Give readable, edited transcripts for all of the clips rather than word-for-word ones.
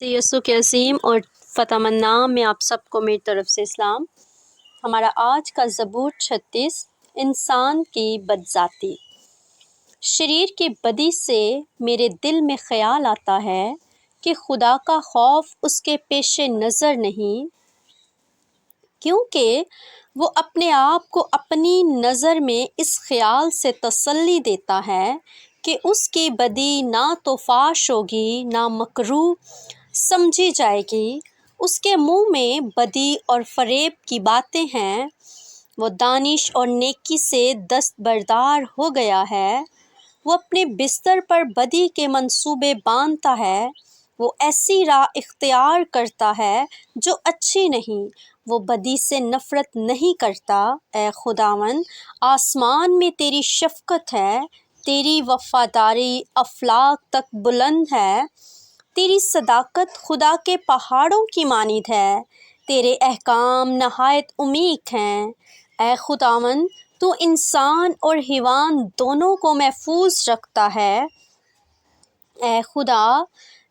یسوع کے عظیم اور فتح مند نام میں آپ سب کو میری طرف سے اسلام۔ ہمارا آج کا زبور 36 انسان کی بدذاتی۔ شریر کی بدی سے میرے دل میں خیال آتا ہے کہ خدا کا خوف اس کے پیش نظر نہیں، کیونکہ وہ اپنے آپ کو اپنی نظر میں اس خیال سے تسلی دیتا ہے کہ اس کی بدی نہ تو فاش ہوگی نہ مکروہ سمجھی جائے گی۔ اس کے منہ میں بدی اور فریب کی باتیں ہیں، وہ دانش اور نیکی سے دستبردار ہو گیا ہے۔ وہ اپنے بستر پر بدی کے منصوبے باندھتا ہے، وہ ایسی راہ اختیار کرتا ہے جو اچھی نہیں، وہ بدی سے نفرت نہیں کرتا۔ اے خداوند، آسمان میں تیری شفقت ہے، تیری وفاداری افلاک تک بلند ہے، تیری صداقت خدا کے پہاڑوں کی مانند ہے، تیرے احکام نہایت عمیق ہیں۔ اے خداوند، تو انسان اور حیوان دونوں کو محفوظ رکھتا ہے۔ اے خدا،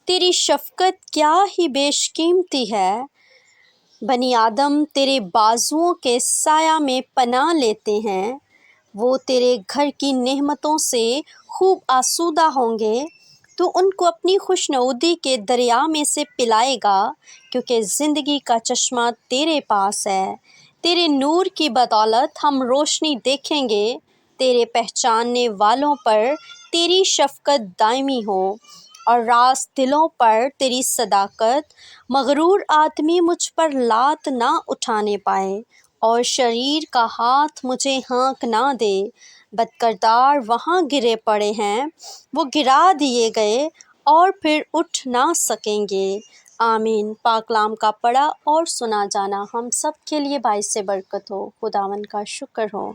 تیری شفقت کیا ہی بیش قیمتی ہے۔ بنی آدم تیرے بازوؤں کے سایہ میں پناہ لیتے ہیں، وہ تیرے گھر کی نعمتوں سے خوب آسودہ ہوں گے۔ تو ان کو اپنی خوشنودی کے دریا میں سے پلائے گا، کیونکہ زندگی کا چشمہ تیرے پاس ہے۔ تیرے نور کی بدولت ہم روشنی دیکھیں گے، تیرے پہچاننے والوں پر تیری شفقت دائمی ہو اور راست دلوں پر تیری صداقت۔ مغرور آدمی مجھ پر لات نہ اٹھانے پائے اور شریر کا ہاتھ مجھے ہانک نہ دے۔ بدکردار وہاں گرے پڑے ہیں، وہ گرا دیے گئے اور پھر اٹھ نہ سکیں گے۔ آمین۔ پاک کلام کا پڑھا اور سنا جانا ہم سب کے لیے باعث برکت ہو۔ خداوند کا شکر ہو۔